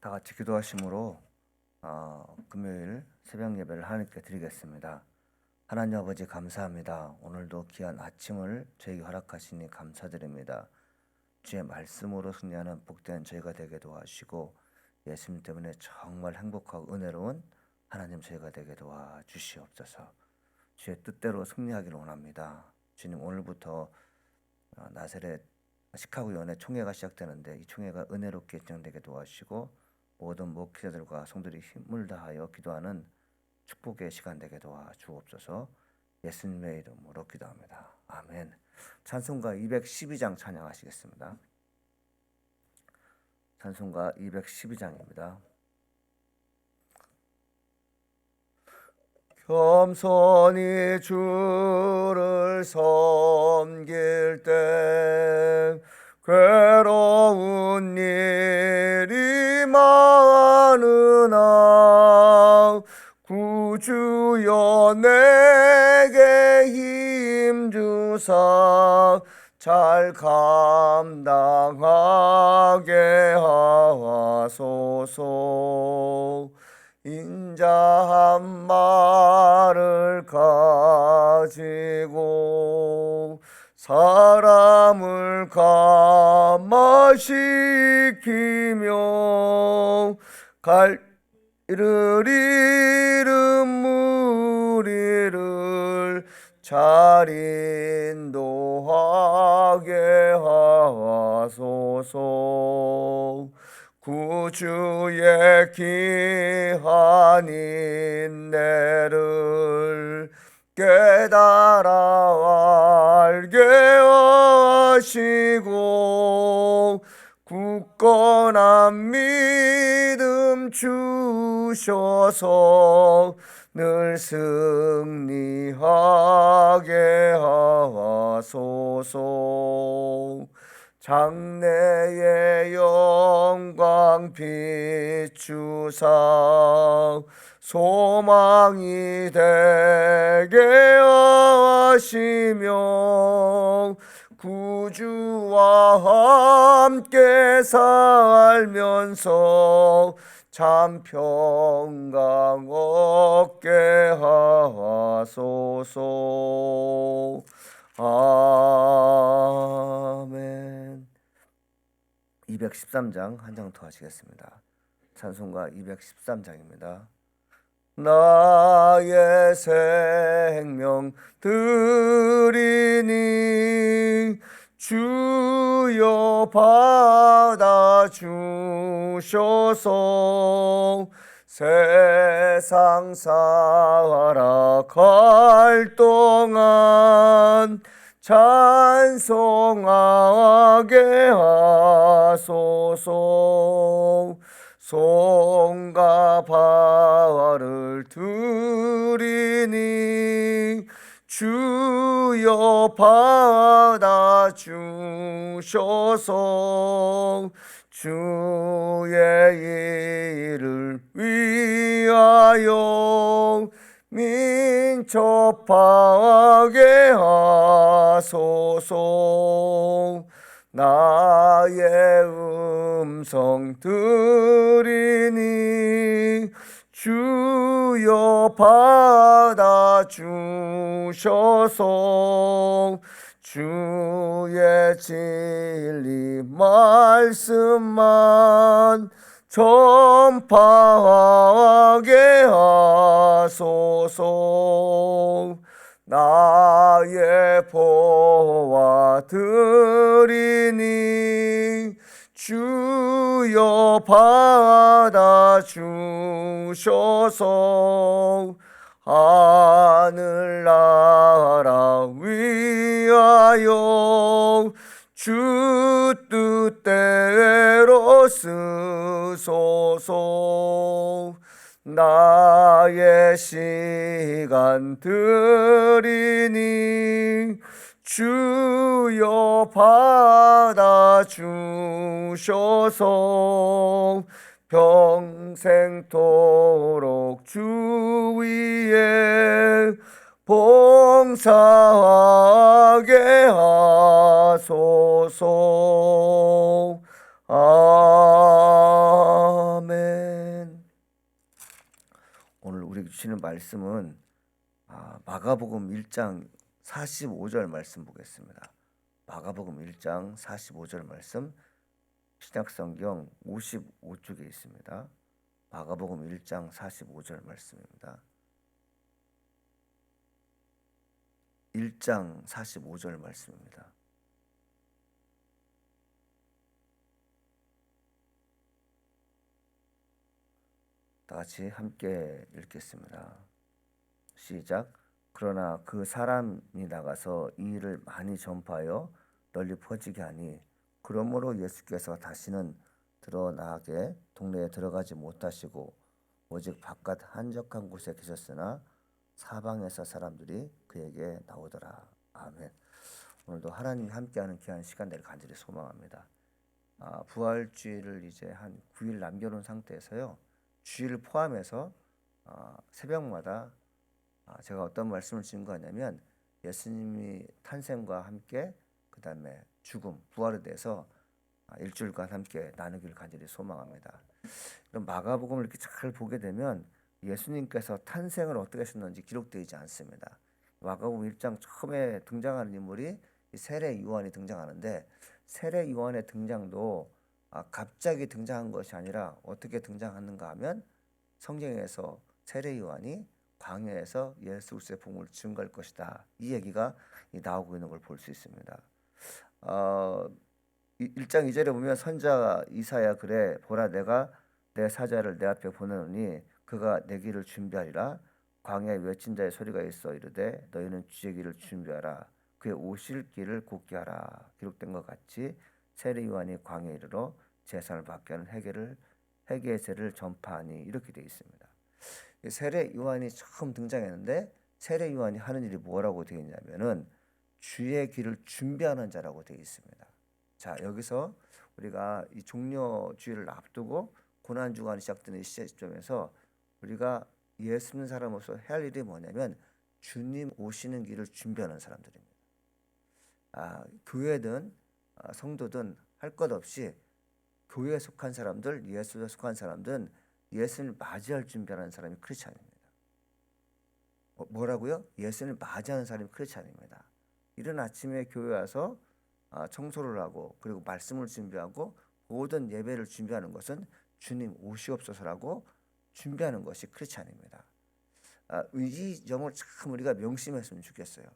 다 같이 기도하심으로 금요일 새벽 예배를 하나님께 드리겠습니다. 하나님 아버지 감사합니다. 오늘도 귀한 아침을 저에게 허락하시니 감사드립니다. 주의 말씀으로 승리하는 복된 저희가 되게 도와주시고 예수님 때문에 정말 행복하고 은혜로운 하나님 저희가 되게 도와주시옵소서. 주의 뜻대로 승리하기를 원합니다. 주님, 오늘부터 나사렛 시카고 연회 총회가 시작되는데 이 총회가 은혜롭게 진행되게 도와주시고 모든 목회자들과 성도들이 힘을 다하여 기도하는 축복의 시간 되게 도와주옵소서. 예수님의 이름으로 기도합니다. 아멘. 찬송가 212장 찬양하시겠습니다. 찬송가 212장입니다. 겸손히 주를 섬길 때 괴로운 일이 많으나 구주여 내게 힘 주사 잘 감당하게 하소서. 인자한 말을 가지고 사람을 감화시키며 갈를 잃은 무리를 잘 인도하게 하소서. 구주의 귀한 인내를 깨달아 알게 하시고 굳건한 믿음 주셔서 늘 승리하게 하소서. 장래의 영광 비추사 소망이 되게 하시며 구주와 함께 살면서 참 평강 얻게 하소서. 아멘. 213장 한 장 더 하시겠습니다. 찬송가 213장입니다. 나의 생명 드리니 주여 받아 주셔서 세상 살아갈 동안 찬송하게 하소서. 손과 발을 드리니 주여 받아 주셔서 주의 일을 위하여 민첩하게 하소서. 나의 음성 들으니 주여 받아 주셔서 주의 진리 말씀만 전파하게 하소서. 나의 보화 드리니 주여 받아 주셔서 하늘나라 위하여 주 뜻대로 쓰소서. 나의 시간 드리니 주여 받아 주셔서 평생토록 주 위에 봉사하게 하소서. 아멘. 주시는 말씀은 마가복음 1장 45절 말씀 보겠습니다. 마가복음 1장 45절 말씀 신약성경 55쪽에 있습니다. 마가복음 1장 45절 말씀입니다. 1장 45절 말씀입니다. 다 같이 함께 읽겠습니다. 시작. 그러나 그 사람이 나가서 이 일을 많이 전파하여 널리 퍼지게 하니 그러므로 예수께서 다시는 드러나게 동네에 들어가지 못하시고 오직 바깥 한적한 곳에 계셨으나 사방에서 사람들이 그에게 나오더라. 아멘. 오늘도 하나님이 함께하는 귀한 시간 되를 간절히 소망합니다. 부활주일을 이제 한 9일 남겨놓은 상태에서요. 주일을 포함해서 새벽마다 제가 어떤 말씀을 드린 거냐면 예수님이 탄생과 함께 그 다음에 죽음, 부활에 대해서 일주일간 함께 나누기를 간절히 소망합니다. 그럼 마가복음을 이렇게 잘 보게 되면 예수님께서 탄생을 어떻게 하셨는지 기록되어 있지 않습니다. 마가복음 1장 처음에 등장하는 인물이 세례 요한이 등장하는데 세례 요한의 등장도 갑자기 등장한 것이 아니라 어떻게 등장하는가 하면 성경에서 세례 요한이 광야에서 예수 그리스도의 복음을 증거할 것이다. 이 얘기가 나오고 있는 걸 볼 수 있습니다. 1장 2절에 보면 선자 이사야 그래 보라 내가 내 사자를 내 앞에 보내노니 그가 내 길을 준비하리라. 광야에 외친 자의 소리가 있어 이르되 너희는 주의 길을 준비하라. 그의 오실 길을 곧게 하라. 기록된 것 같이 세례 요한이 광야에 이르러 제사를 받게 하는 회개의 세를 전파하니 이렇게 되어 있습니다. 세례 요한이 처음 등장했는데 세례 요한이 하는 일이 뭐라고 되어 있냐면은 주의 길을 준비하는 자라고 되어 있습니다. 자, 여기서 우리가 이 종려 주일을 앞두고 고난 주간이 시작되는 시점에서 우리가 예수 믿는 사람으로서 해야 할 일이 뭐냐면 주님 오시는 길을 준비하는 사람들입니다. 교회든 성도든 할 것 없이 교회에 속한 사람들, 예수에 속한 사람들은 예수를 맞이할 준비하는 사람이 크리스찬입니다. 뭐라고요? 예수를 맞이하는 사람이 크리스찬입니다. 이른 아침에 교회 와서 청소를 하고 그리고 말씀을 준비하고 모든 예배를 준비하는 것은 주님 오시옵소서라고 준비하는 것이 크리스찬입니다. 이 점을 참 우리가 명심했으면 좋겠어요.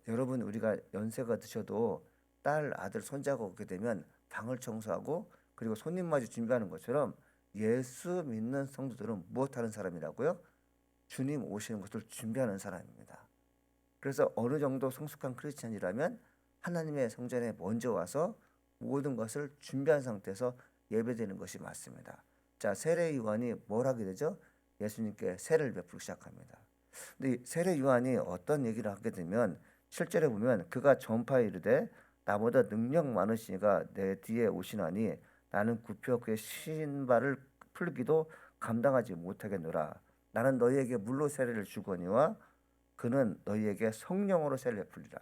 여러분 우리가 연세가 드셔도 딸, 아들, 손자가 오게 되면 방을 청소하고 그리고 손님 맞이 준비하는 것처럼 예수 믿는 성도들은 무엇하는 사람이라고요? 주님 오시는 것을 준비하는 사람입니다. 그래서 어느 정도 성숙한 크리스찬이라면 하나님의 성전에 먼저 와서 모든 것을 준비한 상태에서 예배드리는 것이 맞습니다. 자, 세례 요한이 뭘 하게 되죠? 예수님께 세례를 베풀기 시작합니다. 근데 세례 요한이 어떤 얘기를 하게 되면 7절에 보면 그가 전파에 이르되 나보다 능력 많으시니가 내 뒤에 오시나니 나는 굽혀 그의 신발을 풀기도 감당하지 못하겠노라. 나는 너희에게 물로 세례를 주거니와 그는 너희에게 성령으로 세례를 베풀리라.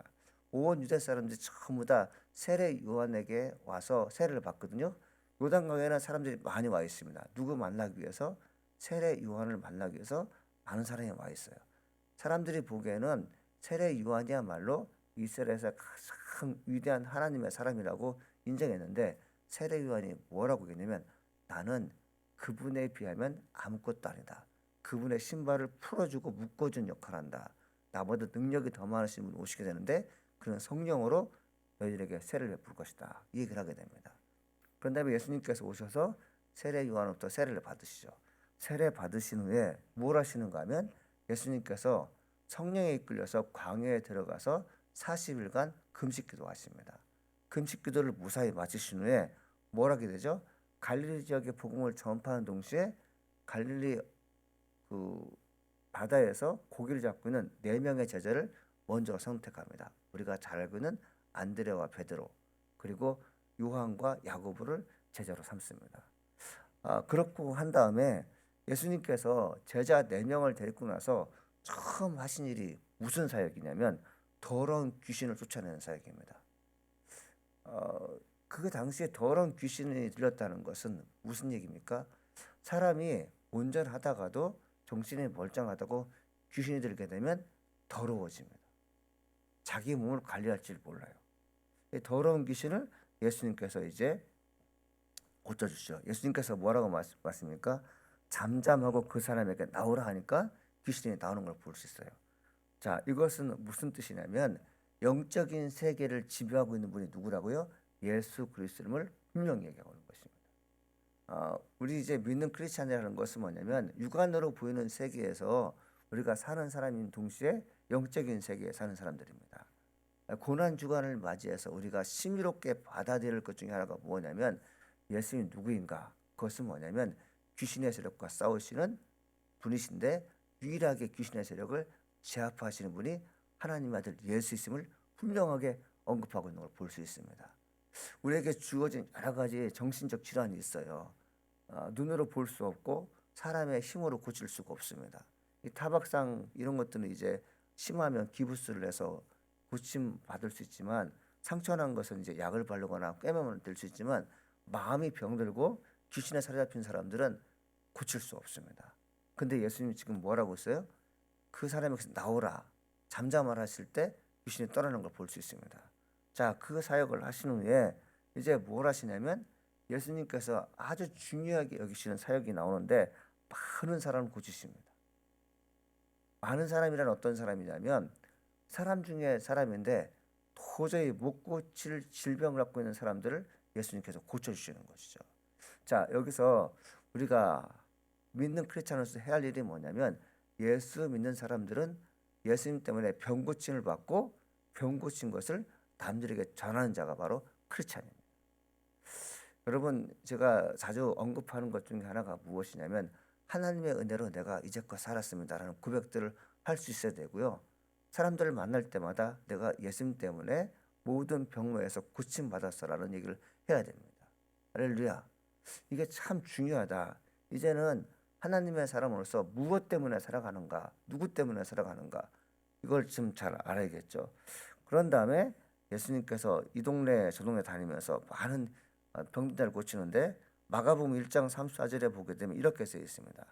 온 유대 사람들이 전부 다 세례 요한에게 와서 세례를 받거든요. 요단강에는 사람들이 많이 와 있습니다. 누구 만나기 위해서? 세례 요한을 만나기 위해서 많은 사람이 와 있어요. 사람들이 보기에는 세례 요한이야말로 이스라엘에서 가장 위대한 하나님의 사람이라고 인정했는데 세례 요한이 뭐라고 했냐면 나는 그분에 비하면 아무것도 아니다. 그분의 신발을 풀어주고 묶어준 역할을 한다. 나보다 능력이 더 많으신 분이 오시게 되는데 그는 성령으로 너희들에게 세례를 베풀 것이다. 이 얘기를 하게 됩니다. 그런 다음에 예수님께서 오셔서 세례 요한으로부터 세례를 받으시죠. 세례 받으신 후에 뭘 하시는가 하면 예수님께서 성령에 이끌려서 광야에 들어가서 40일간 금식 기도하십니다. 금식 기도를 무사히 마치신 후에 뭘 하게 되죠? 갈릴리 지역의 복음을 전파하는 동시에 갈릴리 그 바다에서 고기를 잡고 있는 4명의 제자를 먼저 선택합니다. 우리가 잘 알고 있는 안드레와 베드로 그리고 요한과 야고보를 제자로 삼습니다. 그렇고 한 다음에 예수님께서 제자 4명을 데리고 나서 처음 하신 일이 무슨 사역이냐면 더러운 귀신을 쫓아내는 사역입니다. 그 당시에 더러운 귀신이 들렸다는 것은 무슨 얘기입니까? 사람이 온전하다가도 정신이 멀쩡하다고 귀신이 들게 되면 더러워집니다. 자기 몸을 관리할 줄 몰라요. 이 더러운 귀신을 예수님께서 이제 고쳐주시죠. 예수님께서 뭐라고 말씀입니까? 잠잠하고 그 사람에게 나오라 하니까 귀신이 나오는 걸 볼 수 있어요. 자, 이것은 무슨 뜻이냐면 영적인 세계를 지배하고 있는 분이 누구라고요? 예수 그리스도를 분명히 얘기하고 있는 것입니다. 우리 이제 믿는 크리스찬이라는 것은 뭐냐면 육안으로 보이는 세계에서 우리가 사는 사람인 동시에 영적인 세계에 사는 사람들입니다. 고난 주간을 맞이해서 우리가 신비롭게 받아들일 것 중에 하나가 뭐냐면 예수님이 누구인가? 그것은 뭐냐면 귀신의 세력과 싸우시는 분이신데 유일하게 귀신의 세력을 제압하시는 분이 하나님 아들 예수이심을 분명하게 언급하고 있는 걸 볼 수 있습니다. 우리에게 주어진 여러 가지 정신적 질환이 있어요. 눈으로 볼 수 없고 사람의 힘으로 고칠 수가 없습니다. 이 타박상 이런 것들은 이제 심하면 기부스를 해서 고침 받을 수 있지만 상처난 것은 이제 약을 바르거나 꿰매면 될 수 있지만 마음이 병들고 귀신에 사로잡힌 사람들은 고칠 수 없습니다. 근데 예수님이 지금 뭐라고 했어요? 그 사람에게서 나오라 잠잠하라 하실 때 귀신이 떠나는 걸 볼 수 있습니다. 자, 그 사역을 하신 후에 이제 뭘 하시냐면 예수님께서 아주 중요하게 여기시는 사역이 나오는데 많은 사람을 고치십니다. 많은 사람이란 어떤 사람이냐면 사람 중에 사람인데 도저히 못 고칠 질병을 갖고 있는 사람들을 예수님께서 고쳐주시는 것이죠. 자, 여기서 우리가 믿는 크리스찬으로서 해야 할 일이 뭐냐면 예수 믿는 사람들은 예수님 때문에 병 고침을 받고 병 고친 것을 남들에게 전하는 자가 바로 크리스찬입니다. 여러분, 제가 자주 언급하는 것 중에 하나가 무엇이냐면 하나님의 은혜로 내가 이제껏 살았습니다라는 고백들을 할 수 있어야 되고요. 사람들을 만날 때마다 내가 예수님 때문에 모든 병로에서 고침받았어라는 얘기를 해야 됩니다. 할렐루야. 이게 참 중요하다. 이제는 하나님의 사람으로서 무엇 때문에 살아가는가, 누구 때문에 살아가는가, 이걸 좀 잘 알아야겠죠. 그런 다음에 예수님께서 이 동네 저 동네 다니면서 많은 병들을 고치는데 마가복음 1장 34절에 보게 되면 이렇게 써 있습니다.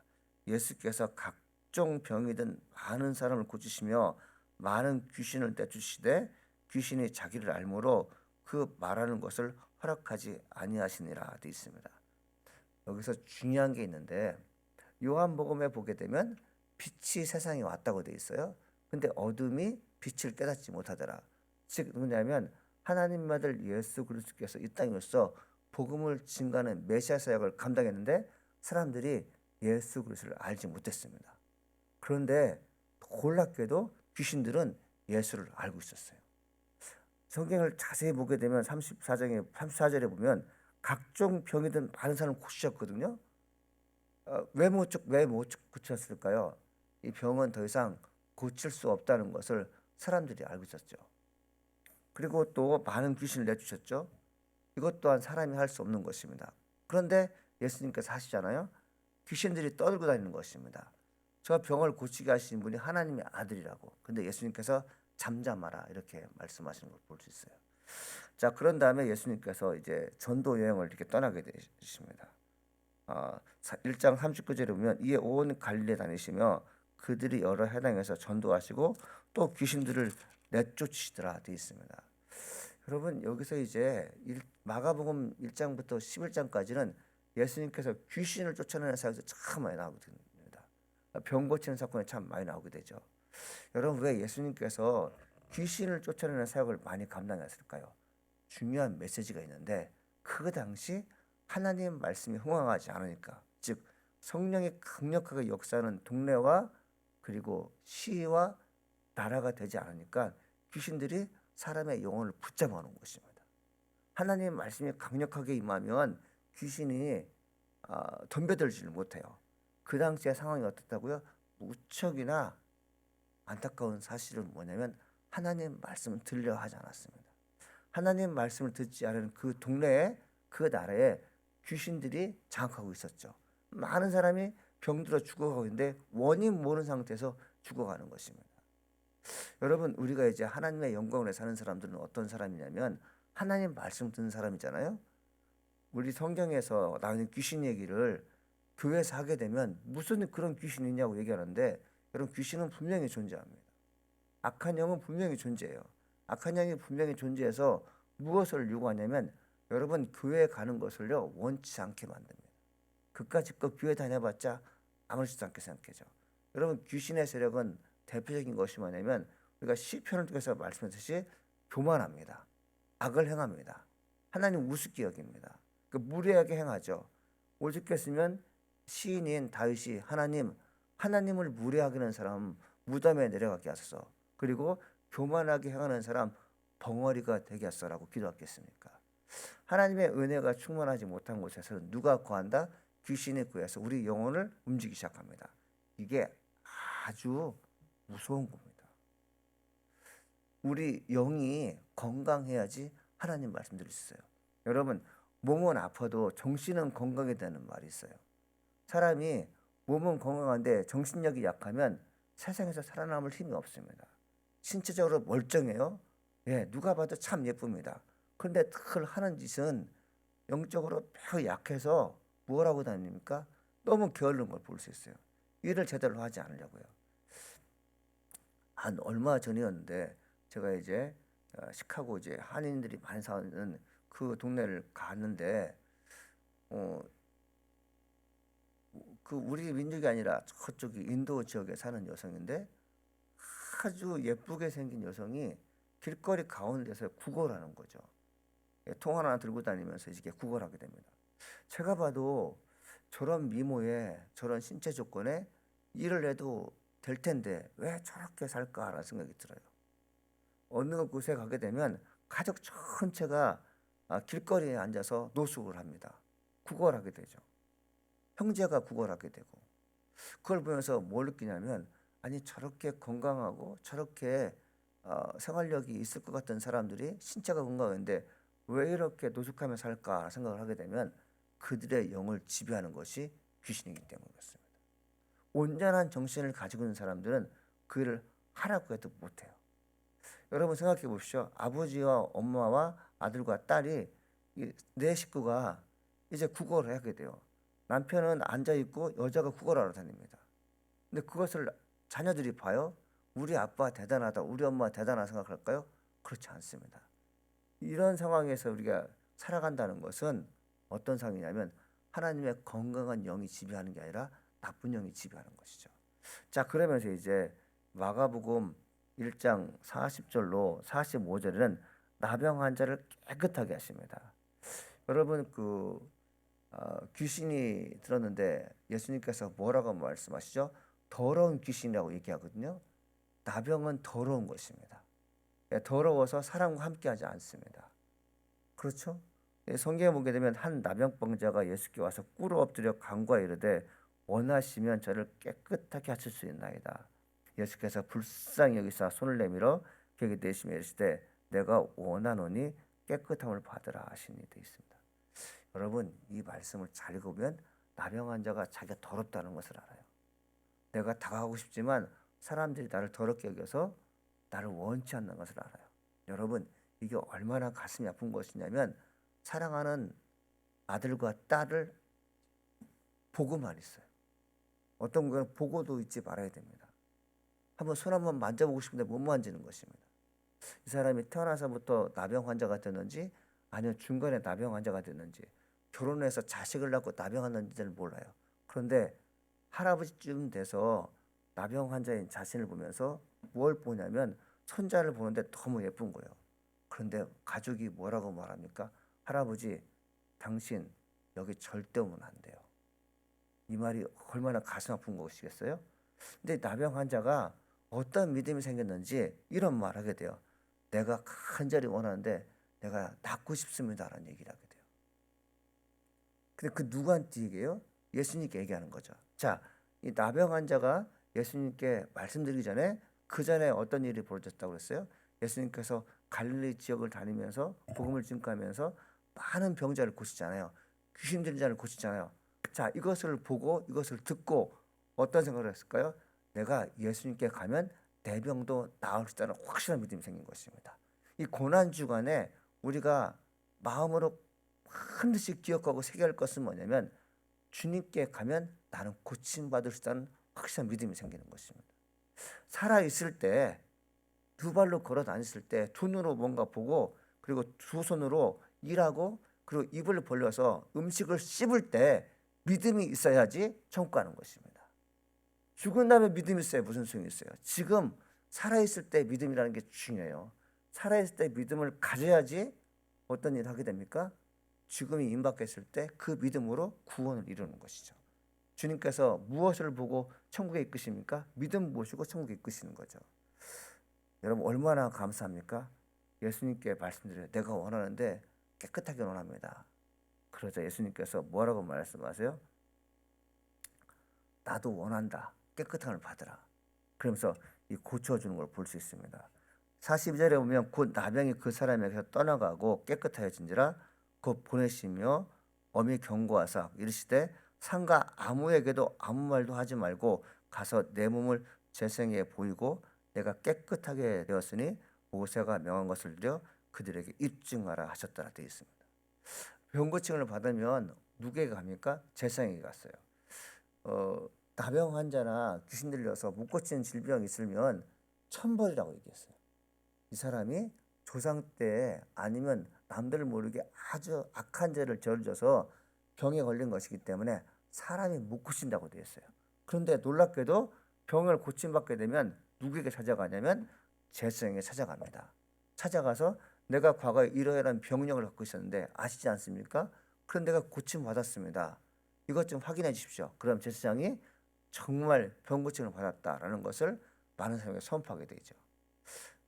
예수께서 각종 병이든 많은 사람을 고치시며 많은 귀신을 떼주시되 귀신이 자기를 알므로 그 말하는 것을 허락하지 아니하시니라 되어 있습니다. 여기서 중요한 게 있는데 요한복음에 보게 되면 빛이 세상에 왔다고 되어 있어요. 근데 어둠이 빛을 깨닫지 못하더라. 즉 뭐냐면 하나님 아들 예수 그리스도께서 이 땅에서 복음을 증거하는 메시아 사역을 감당했는데 사람들이 예수 그리스도를 알지 못했습니다. 그런데 놀랍게도 귀신들은 예수를 알고 있었어요. 성경을 자세히 보게 되면 34절에 보면 각종 병이든 많은 사람을 고치셨거든요. 왜 못 고쳤을까요? 이 병은 더 이상 고칠 수 없다는 것을 사람들이 알고 있었죠. 그리고 또 많은 귀신을 내주셨죠. 이것 또한 사람이 할 수 없는 것입니다. 그런데 예수님께서 하시잖아요. 귀신들이 떠들고 다니는 것입니다. 저 병을 고치게 하신 분이 하나님의 아들이라고. 근데 예수님께서 잠잠하라 이렇게 말씀하시는 걸 볼 수 있어요. 자, 그런 다음에 예수님께서 이제 전도 여행을 이렇게 떠나게 되십니다. 1장 39절에 보면 이에 온 갈릴리에 다니시며 그들이 여러 해당에서 전도하시고 또 귀신들을 내쫓으시더라 되어 있습니다. 여러분, 여기서 이제 마가복음 1장부터 11장까지는 예수님께서 귀신을 쫓아내는 사역이 참 많이 나오게 됩니다. 병 고치는 사건이 참 많이 나오게 되죠. 여러분, 왜 예수님께서 귀신을 쫓아내는 사역을 많이 감당했을까요? 중요한 메시지가 있는데 그 당시 하나님 말씀이 흥황하지 않으니까, 즉 성령이 강력하게 역사하는 동네와 그리고 시와 나라가 되지 않으니까 귀신들이 사람의 영혼을 붙잡아 놓은 것입니다. 하나님 말씀이 강력하게 임하면 귀신이 덤벼들지를 못해요. 그 당시의 상황이 어떻다고요? 무척이나 안타까운 사실은 뭐냐면 하나님 말씀을 들려 하지 않았습니다. 하나님 말씀을 듣지 않은 그 동네에 그 나라에 귀신들이 장악하고 있었죠. 많은 사람이 병들어 죽어가고 있는데 원인 모르는 상태에서 죽어가는 것입니다. 여러분, 우리가 이제 하나님의 영광을 사는 사람들은 어떤 사람이냐면 하나님 말씀 듣는 사람이잖아요. 우리 성경에서 나오는 귀신 얘기를 교회에서 하게 되면 무슨 그런 귀신이 있냐고 얘기하는데, 여러분 귀신은 분명히 존재합니다. 악한 영은 분명히 존재해요. 악한 영이 분명히 존재해서 무엇을 요구하냐면 여러분 교회에 가는 것을요 원치 않게 만듭니다. 그까짓 교회 다녀봤자 아무렇지도 않게 생각해죠. 여러분 귀신의 세력은 대표적인 것이 뭐냐면 우리가 시편을 통해서 말씀했듯이 교만합니다. 악을 행합니다. 하나님 우습게 여깁니다. 무례하게 행하죠. 오죽 했으면 시인인 다윗이 하나님을 무례하게 하는 사람 무덤에 내려가게 하소서, 그리고 교만하게 행하는 사람 벙어리가 되게 하소서라고 기도했겠습니까? 하나님의 은혜가 충만하지 못한 곳에서 누가 거한다? 귀신이 구해서 우리 영혼을 움직이기 시작합니다. 이게 아주 무서운 겁니다. 우리 영이 건강해야지 하나님 말씀드릴 수 있어요. 여러분 몸은 아파도 정신은 건강이 되는 말이 있어요. 사람이 몸은 건강한데 정신력이 약하면 세상에서 살아남을 힘이 없습니다. 신체적으로 멀쩡해요. 예, 누가 봐도 참 예쁩니다. 그런데 늘 하는 짓은 영적으로 매우 약해서 뭐라고 다닙니까? 너무 게으른 걸 볼 수 있어요. 일을 제대로 하지 않으려고요. 한 얼마 전이었는데 제가 이제 시카고 이제 한인들이 많이 사는 그 동네를 갔는데 그 우리 민족이 아니라 저쪽이 인도 지역에 사는 여성인데 아주 예쁘게 생긴 여성이 길거리 가운데서 구걸을 하는 거죠. 통 하나 들고 다니면서 이렇게 구걸을 하게 됩니다. 제가 봐도 저런 미모에 저런 신체 조건에 일을 해도 될 텐데 왜 저렇게 살까라는 생각이 들어요. 어느 곳에 가게 되면 가족 전체가 길거리에 앉아서 노숙을 합니다. 구걸하게 되죠. 형제가 구걸하게 되고, 그걸 보면서 뭘 느끼냐면 아니 저렇게 건강하고 저렇게 생활력이 있을 것 같은 사람들이 신체가 건강한데 왜 이렇게 노숙하며 살까 생각을 하게 되면 그들의 영을 지배하는 것이 귀신이기 때문에 그렇습니다. 온전한 정신을 가지고 있는 사람들은 그 일을 하라고 해도 못해요. 여러분 생각해 보십시오. 아버지와 엄마와 아들과 딸이 내 식구가 이제 구걸을 하게 돼요. 남편은 앉아 있고 여자가 구걸하러 다닙니다. 근데 그것을 자녀들이 봐요. 우리 아빠 대단하다, 우리 엄마 대단하다 생각할까요? 그렇지 않습니다. 이런 상황에서 우리가 살아간다는 것은 어떤 상황이냐면 하나님의 건강한 영이 지배하는 게 아니라 나쁜 영이 지배하는 것이죠. 자, 그러면서 이제 마가복음 1장 40절로 45절에는 나병 환자를 깨끗하게 하십니다. 여러분 귀신이 들었는데 예수님께서 뭐라고 말씀하시죠? 더러운 귀신이라고 얘기하거든요. 나병은 더러운 것입니다. 더러워서 사람과 함께하지 않습니다. 그렇죠? 성경에 보게 되면 한 나병병자가 예수께 와서 꿇어 엎드려 간구하여 이르되 원하시면 저를 깨끗하게 하실 수 있나이다. 예수께서 불쌍히 여기사 손을 내밀어 그에게 대시며 이르시되 내가 원하노니 깨끗함을 받으라 하시니 되어 있습니다. 여러분 이 말씀을 잘 읽으면 나병 환자가 자기가 더럽다는 것을 알아요. 내가 다가가고 싶지만 사람들이 나를 더럽게 여겨서 나를 원치 않는 것을 알아요. 여러분 이게 얼마나 가슴이 아픈 것이냐면 사랑하는 아들과 딸을 보고만 있어요. 어떤 경우는 보고도 있지 말아야 됩니다. 한번 손 한번 만져보고 싶은데 못 만지는 것입니다. 이 사람이 태어나서부터 나병 환자가 됐는지 아니면 중간에 나병 환자가 됐는지 결혼해서 자식을 낳고 나병 환자인지는 몰라요. 그런데 할아버지쯤 돼서 나병 환자인 자신을 보면서 뭘 보냐면 손자를 보는데 너무 예쁜 거예요. 그런데 가족이 뭐라고 말합니까? 할아버지 당신 여기 절대 오면 안 돼요. 이 말이 얼마나 가슴 아픈 것이겠어요? 근데 나병 환자가 어떤 믿음이 생겼는지 이런 말 하게 돼요. 내가 간절히 원하는데 내가 낫고 싶습니다라는 얘기를 하게 돼요. 근데 그 누구한테 얘기해요? 예수님께 얘기하는 거죠. 자, 이 나병 환자가 예수님께 말씀드리기 전에 그 전에 어떤 일이 벌어졌다고 그랬어요? 예수님께서 갈릴리 지역을 다니면서 복음을 증거하면서 많은 병자를 고치잖아요. 귀신 들린 자를 고치잖아요. 자, 이것을 보고 이것을 듣고 어떤 생각을 했을까요? 내가 예수님께 가면 내 병도 나을 수 있다는 확실한 믿음이 생긴 것입니다. 이 고난 주간에 우리가 마음으로 반드시 기억하고 새겨야 할 것은 뭐냐면 주님께 가면 나는 고침받을 수 있다는 확실한 믿음이 생기는 것입니다. 살아있을 때, 두 발로 걸어 다녔을 때 눈으로 뭔가 보고 그리고 두 손으로 일하고 그리고 입을 벌려서 음식을 씹을 때 믿음이 있어야지 천국 가는 것입니다. 죽은 다음에 믿음이 있어야 무슨 소용이 있어요? 지금 살아있을 때 믿음이라는 게 중요해요. 살아있을 때 믿음을 가져야지 어떤 일을 하게 됩니까? 죽음이 임박했을 때 그 믿음으로 구원을 이루는 것이죠. 주님께서 무엇을 보고 천국에 이끄십니까? 믿음 보시고 천국에 이끄시는 거죠. 여러분 얼마나 감사합니까? 예수님께 말씀드려요. 내가 원하는데 깨끗하게 원합니다. 그러자 예수님께서 뭐라고 말씀하세요? 나도 원한다. 깨끗함을 받으라. 그러면서 이 고쳐주는 걸 볼 수 있습니다. 42절에 보면 곧 나병이 그 사람에게서 떠나가고 깨끗하여진지라 곧 보내시며 엄히 경고하사 이르시되 상가 아무에게도 아무 말도 하지 말고 가서 내 몸을 제생에 보이고 내가 깨끗하게 되었으니 모세가 명한 것을 들여 그들에게 입증하라 하셨더라 되어 있습니다. 병 고침을 받으면 누구에게 갑니까? 제사장에게 갔어요. 나병 환자나 귀신 들려서 못 고치는 질병이 있으면 천벌이라고 얘기했어요. 이 사람이 조상 때 아니면 남들 모르게 아주 악한 죄를 저질러서 병에 걸린 것이기 때문에 사람이 못 고친다고 되어 있어요. 그런데 놀랍게도 병을 고침받게 되면 누구에게 찾아가냐면 제사장에게 찾아갑니다. 찾아가서 내가 과거에 이러이러한 병력을 갖고 있었는데 아시지 않습니까? 그런 내가 고침받았습니다. 이것 좀 확인해 주십시오. 그럼 제사장이 정말 병 고침을 받았다라는 것을 많은 사람에게 선포하게 되죠.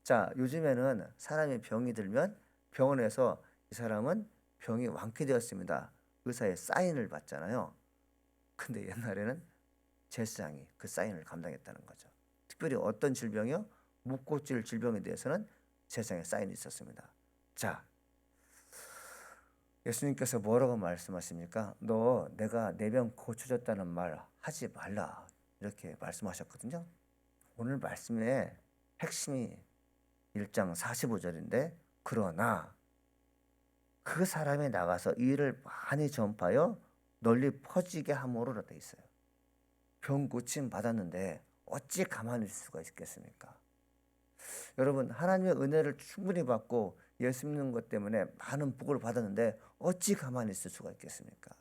자, 요즘에는 사람이 병이 들면 병원에서 이 사람은 병이 완쾌되었습니다. 의사의 사인을 받잖아요. 근데 옛날에는 제사장이 그 사인을 감당했다는 거죠. 특별히 어떤 질병이요? 못 고칠 질병에 대해서는 제사장의 사인이 있었습니다. 자, 예수님께서 뭐라고 말씀하십니까? 너 내가 내 병 고쳐줬다는 말 하지 말라 이렇게 말씀하셨거든요. 오늘 말씀의 핵심이 1장 45절인데 그러나 그 사람이 나가서 이 일을 많이 전파하여 널리 퍼지게 함으로 되어 있어요. 병 고침 받았는데 어찌 가만히 있을 수가 있겠습니까? 여러분 하나님의 은혜를 충분히 받고 예수 믿는 것 때문에 많은 복을 받았는데 어찌 가만히 있을 수가 있겠습니까?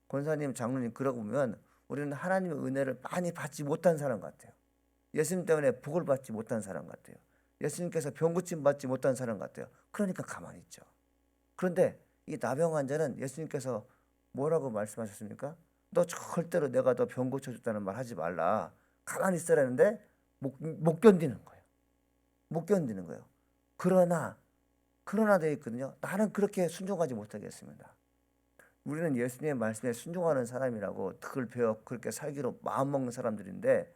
권사님, 장로님 그러고 보면 우리는 하나님의 은혜를 많이 받지 못한 사람 같아요. 예수님 때문에 복을 받지 못한 사람 같아요. 예수님께서 병 고침 받지 못한 사람 같아요. 그러니까 가만히 있죠. 그런데 이 나병 환자는 예수님께서 뭐라고 말씀하셨습니까? 너 절대로 내가 너 병 고쳐줬다는 말 하지 말라. 가만히 있으라는데 못 견디는 거예요. 못 견디는 거예요. 그러나 되어 있거든요. 나는 그렇게 순종하지 못하겠습니다. 우리는 예수님의 말씀에 순종하는 사람이라고 그걸 배워 그렇게 살기로 마음먹는 사람들인데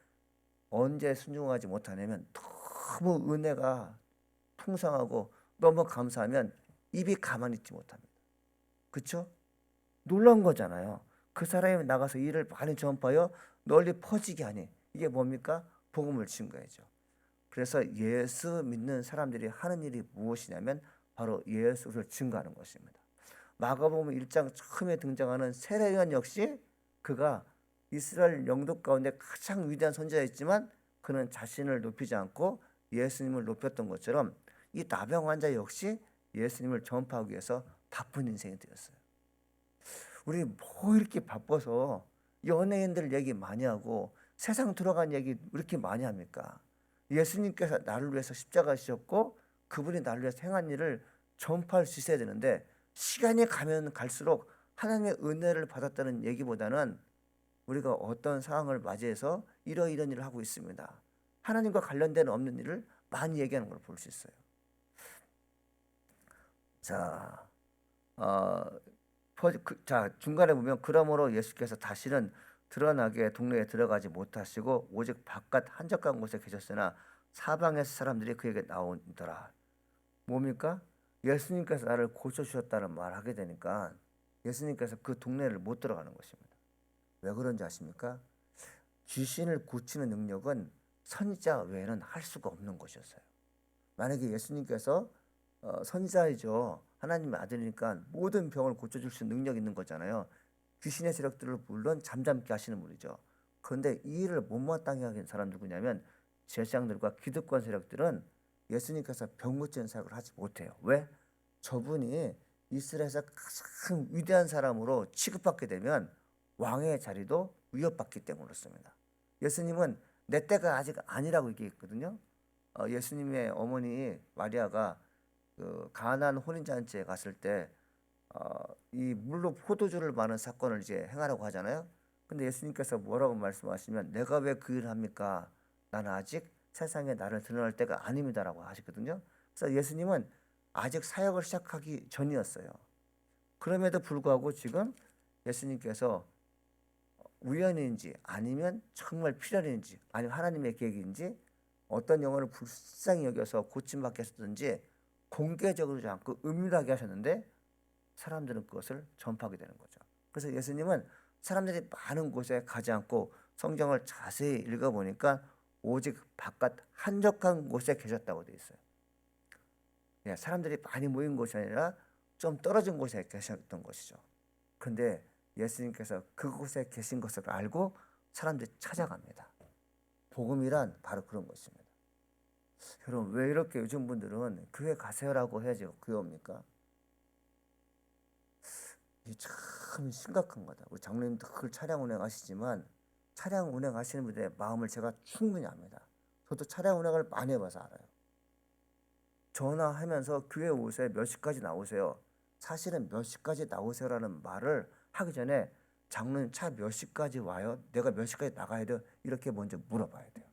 언제 순종하지 못하냐면 너무 은혜가 풍성하고 너무 감사하면 입이 가만히 있지 못합니다. 그렇죠? 놀라운 거잖아요. 그 사람이 나가서 일을 많이 전파하여 널리 퍼지게 하니 이게 뭡니까? 복음을 증거해죠. 그래서 예수 믿는 사람들이 하는 일이 무엇이냐면 바로 예수를 증거하는 것입니다. 마가복음 1장 처음에 등장하는 세례요한 역시 그가 이스라엘 영도 가운데 가장 위대한 선지자였지만 그는 자신을 높이지 않고 예수님을 높였던 것처럼 이 나병 환자 역시 예수님을 전파하기 위해서 바쁜 인생이 되었어요. 우리 뭐 이렇게 바빠서 연예인들 얘기 많이 하고 세상 들어간 얘기 왜 이렇게 많이 합니까? 예수님께서 나를 위해서 십자가 지셨고 그분이 나를 위해서 행한 일을 전파할 수 있어야 되는데 시간이 가면 갈수록 하나님의 은혜를 받았다는 얘기보다는 우리가 어떤 상황을 맞이해서 이런 일을 하고 있습니다. 하나님과 관련된 없는 일을 많이 얘기하는 걸 볼 수 있어요. 자, 중간에 보면 그러므로 예수께서 다시는 드러나게 동네에 들어가지 못하시고 오직 바깥 한적한 곳에 계셨으나 사방에서 사람들이 그에게 나오더라. 뭡니까? 예수님께서 나를 고쳐주셨다는 말 하게 되니까 예수님께서 그 동네를 못 들어가는 것입니다. 왜 그런지 아십니까? 귀신을 고치는 능력은 선지자 외에는 할 수가 없는 것이었어요. 만약에 예수님께서 선지자이죠. 하나님의 아들이니까 모든 병을 고쳐줄 수 있는 능력이 있는 거잖아요. 귀신의 세력들을 물론 잠잠케 하시는 분이죠. 그런데 이 일을 못마땅해 하는 사람 누구냐면 제사장들과 기득권 세력들은 예수님께서 병 고치는 사역을 하지 못해요. 왜? 저분이 이스라엘에서 가장 위대한 사람으로 취급받게 되면 왕의 자리도 위협받기 때문에 그렇습니다. 예수님은 내 때가 아직 아니라고 얘기했거든요. 예수님의 어머니 마리아가 그 가나안 혼인잔치에 갔을 때 이 물로 포도주를 마는 사건을 이제 행하라고 하잖아요. 근데 예수님께서 뭐라고 말씀하시면 내가 왜 그 일을 합니까? 나는 아직 세상에 나를 드러낼 때가 아닙니다라고 하시거든요. 그래서 예수님은 아직 사역을 시작하기 전이었어요. 그럼에도 불구하고 지금 예수님께서 우연인지 아니면 정말 필연인지 아니면 하나님의 계획인지 어떤 영혼을 불쌍히 여겨서 고침받게 하셨든지 공개적으로 하지 않고 은밀하게 하셨는데 사람들은 그것을 전파하게 되는 거죠. 그래서 예수님은 사람들이 많은 곳에 가지 않고 성경을 자세히 읽어보니까 오직 바깥 한적한 곳에 계셨다고 되어 있어요. 사람들이 많이 모인 곳이 아니라 좀 떨어진 곳에 계셨던 것이죠. 그런데 예수님께서 그곳에 계신 것을 알고 사람들이 찾아갑니다. 복음이란 바로 그런 것입니다. 여러분, 왜 이렇게 요즘 분들은 교회 가세요라고 해야지 교회 옵니까? 이게 참 심각한 거다. 우리 장로님도 늘 차량 운행하시지만 차량 운행하시는 분들의 마음을 제가 충분히 압니다. 저도 차량 운행을 많이 해봐서 알아요. 전화하면서 교회 오세요. 몇 시까지 나오세요. 사실은 몇 시까지 나오세요라는 말을 하기 전에 장로님 차 몇 시까지 와요? 내가 몇 시까지 나가야 돼요? 이렇게 먼저 물어봐야 돼요.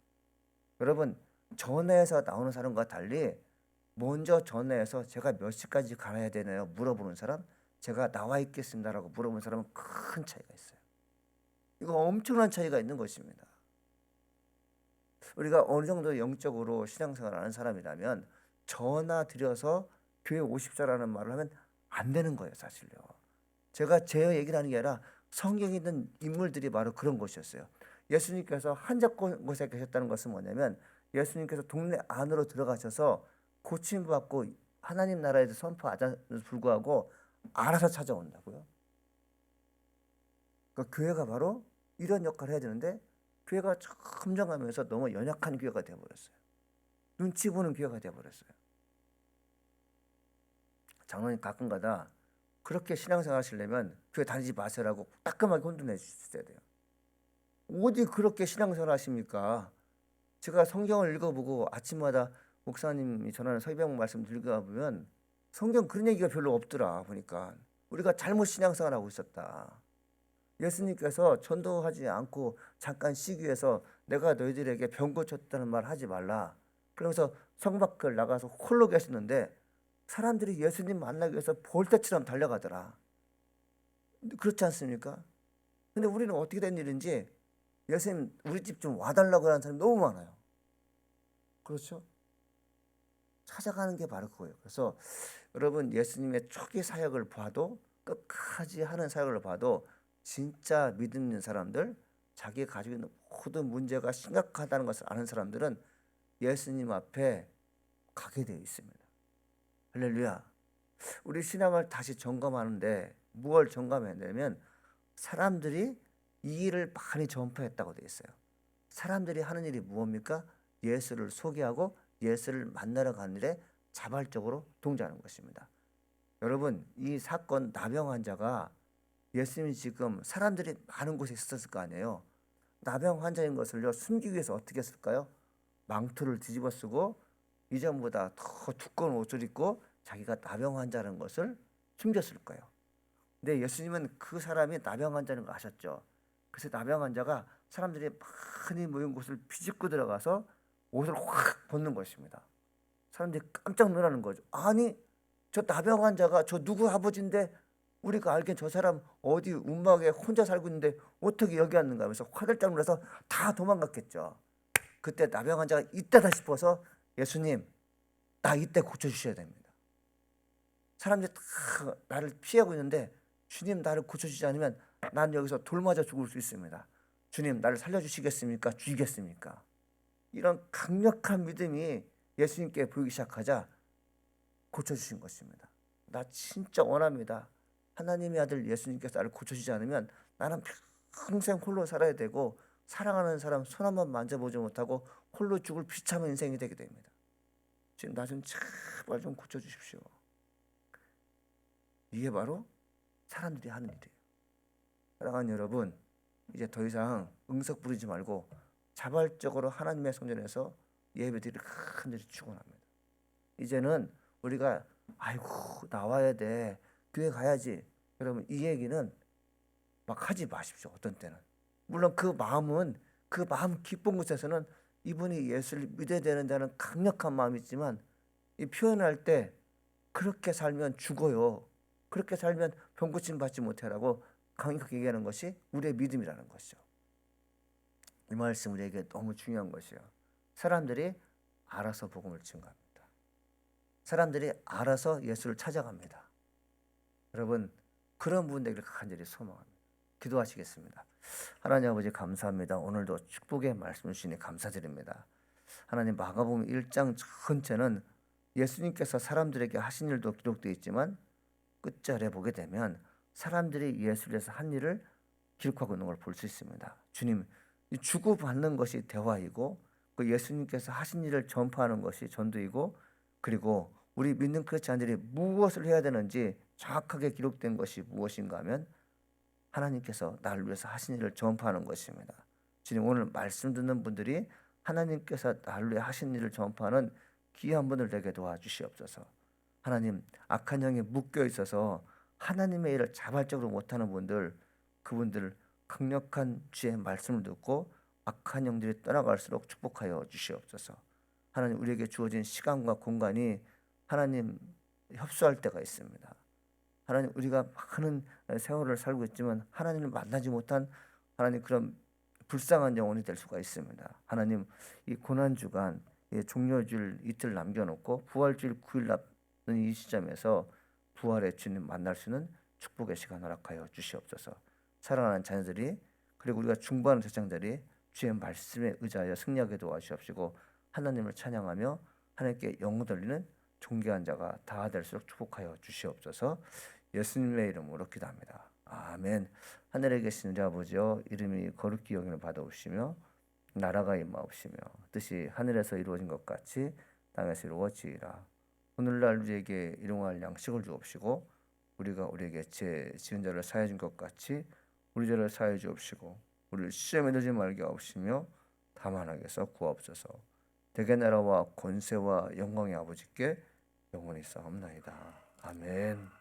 여러분, 전화해서 나오는 사람과 달리 먼저 전화해서 제가 몇 시까지 가야 되나요? 물어보는 사람, 제가 나와 있겠습니다라고 물어보는 사람은 큰 차이가 있어요. 이거 엄청난 차이가 있는 것입니다. 우리가 어느 정도 영적으로 신앙생활을 하는 사람이라면 전화 드려서 교회 오십시오라는 말을 하면 안 되는 거예요, 사실요. 제가 제 얘기를 하는 게 아니라 성경에 있는 인물들이 바로 그런 것이었어요. 예수님께서 한적한 곳에 계셨다는 것은 뭐냐면 예수님께서 동네 안으로 들어가셔서 고침받고 하나님 나라에서 선포하자는 불구하고 알아서 찾아온다고요. 그러니까 교회가 바로 이런 역할을 해야 되는데 교회가 점점하면서 너무 연약한 교회가 되어버렸어요. 눈치 보는 교회가 되어버렸어요. 장로님 가끔가다 그렇게 신앙생활 하시려면 교회 다니지 마세요라고 따끔하게 혼돈해 주셔야 돼요. 어디 그렇게 신앙생활 하십니까? 제가 성경을 읽어보고 아침마다 목사님이 전하는 설명 말씀 읽어보면 성경 그런 얘기가 별로 없더라 보니까 우리가 잘못 신앙생활 하고 있었다. 예수님께서 전도하지 않고 잠깐 쉬기 위해서 내가 너희들에게 병 고쳤다는 말 하지 말라. 그러면서 성 밖을 나가서 홀로 계셨는데 사람들이 예수님 만나기 위해서 볼때처럼 달려가더라. 그렇지 않습니까? 근데 우리는 어떻게 된 일인지 예수님 우리 집 좀 와달라고 하는 사람이 너무 많아요. 그렇죠? 찾아가는 게 바로 그거예요. 그래서 여러분 예수님의 초기 사역을 봐도 끝까지 하는 사역을 봐도 진짜 믿음 있는 사람들, 자기가 가지고 있는 모든 문제가 심각하다는 것을 아는 사람들은 예수님 앞에 가게 되어 있습니다. 할렐루야. 우리 신앙을 다시 점검하는데 무엇을 점검해야 되냐면 사람들이 이 일을 많이 전파했다고 되어 있어요. 사람들이 하는 일이 무엇입니까? 예수를 소개하고 예수를 만나러 가는 일에 자발적으로 동조하는 것입니다. 여러분, 이 사건 나병 환자가 예수님이 지금 사람들이 많은 곳에 있었을 거 아니에요. 나병 환자인 것을요 숨기기 위해서 어떻게 했을까요? 망토를 뒤집어 쓰고 이전보다 더 두꺼운 옷을 입고 자기가 나병 환자라는 것을 숨겼을 거예요. 근데 예수님은 그 사람이 나병 환자인 걸 아셨죠. 그래서 나병 환자가 사람들이 많이 모인 곳을 비집고 들어가서 옷을 확 벗는 것입니다. 사람들이 깜짝 놀라는 거죠. 아니, 저 나병 환자가 저 누구 아버지인데 우리가 알기엔 저 사람 어디 움막에 혼자 살고 있는데 어떻게 여기 왔는가 하면서 화들짝 놀라서 다 도망갔겠죠. 그때 나병 환자가 이때다 싶어서 예수님, 나 이때 고쳐주셔야 됩니다. 사람들이 다 나를 피하고 있는데 주님 나를 고쳐주지 않으면 난 여기서 돌 맞아 죽을 수 있습니다. 주님 나를 살려주시겠습니까? 죽이겠습니까? 이런 강력한 믿음이 예수님께 보이기 시작하자 고쳐주신 것입니다. 나 진짜 원합니다. 하나님의 아들 예수님께서 나를 고쳐주지 않으면 나는 평생 홀로 살아야 되고 사랑하는 사람 손 한번 만져보지 못하고 홀로 죽을 비참한 인생이 되게 됩니다. 지금 나 좀 제발 좀 고쳐주십시오. 이게 바로 사람들이 하는 일이에요. 사랑하는 여러분, 이제 더 이상 응석 부리지 말고 자발적으로 하나님의 성전에서 예배드리를 간절히 축원합니다. 이제는 우리가 아이고 나와야 돼, 교회 가야지, 여러분 이 얘기는 막 하지 마십시오. 어떤 때는 물론 그 마음 깊은 곳에서는 이분이 예수를 믿어야 되는다는 강력한 마음이 있지만 이 표현할 때 그렇게 살면 죽어요, 그렇게 살면 병고침 받지 못해라고 강력하게 얘기하는 것이 우리의 믿음이라는 것이죠. 이 말씀 우리에게 너무 중요한 것이요. 사람들이 알아서 복음을 증거합니다. 사람들이 알아서 예수를 찾아갑니다. 여러분 그런 분 되기를 간절히 소망합니다. 기도하시겠습니다. 하나님 아버지 감사합니다. 오늘도 축복의 말씀 주시니 감사드립니다. 하나님 마가복음 1장 전체는 예수님께서 사람들에게 하신 일도 기록되어 있지만 끝절에 보게 되면 사람들이 예수를 위해서 한 일을 기록하고 있는 걸 볼 수 있습니다. 주님, 주고받는 것이 대화이고 그 예수님께서 하신 일을 전파하는 것이 전도이고 그리고 우리 믿는 크리스찬들이 무엇을 해야 되는지 정확하게 기록된 것이 무엇인가 하면 하나님께서 나를 위해서 하신 일을 전파하는 것입니다. 주님 오늘 말씀 듣는 분들이 하나님께서 나를 위해 하신 일을 전파하는 귀한 분들 되게 도와주시옵소서. 하나님 악한 영에 묶여 있어서 하나님의 일을 자발적으로 못하는 분들, 그분들 강력한 주의 말씀을 듣고 악한 영들이 떠나갈수록 축복하여 주시옵소서. 하나님 우리에게 주어진 시간과 공간이 하나님 협소할 때가 있습니다. 하나님 우리가 많은 세월을 살고 있지만 하나님을 만나지 못한 하나님 그런 불쌍한 영혼이 될 수가 있습니다. 하나님 이 고난주간 종료주일 이틀 남겨놓고 부활주일 9일 남는 이 시점에서 부활의 주님 만날 수 있는 축복의 시간 허락하여 주시옵소서. 사랑하는 자녀들이 그리고 우리가 중보하는 제창들이 주의 말씀에 의지하여 승리하게 도와주시옵시고 하나님을 찬양하며 하나님께 영광 돌리는 존귀한 자가 다 될수록 축복하여 주시옵소서. 예수님의 이름으로 기도합니다. 아멘. 하늘에 계신 우리 아버지여 이름이 거룩히 여김을 받아오시며 나라가 임하옵시며 뜻이 하늘에서 이루어진 것 같이 땅에서 이루어지이라. 오늘날 우리에게 일용할 양식을 주옵시고 우리가 우리에게 죄 지은 자를 사하여 준 것 같이 우리 죄를 사하여 주옵시고 우리를 시험에 들지 말게 하옵시며 다만 악에서 구하옵소서. 대개 나라와 권세와 영광의 아버지께 영원히 싸움나이다. 아멘.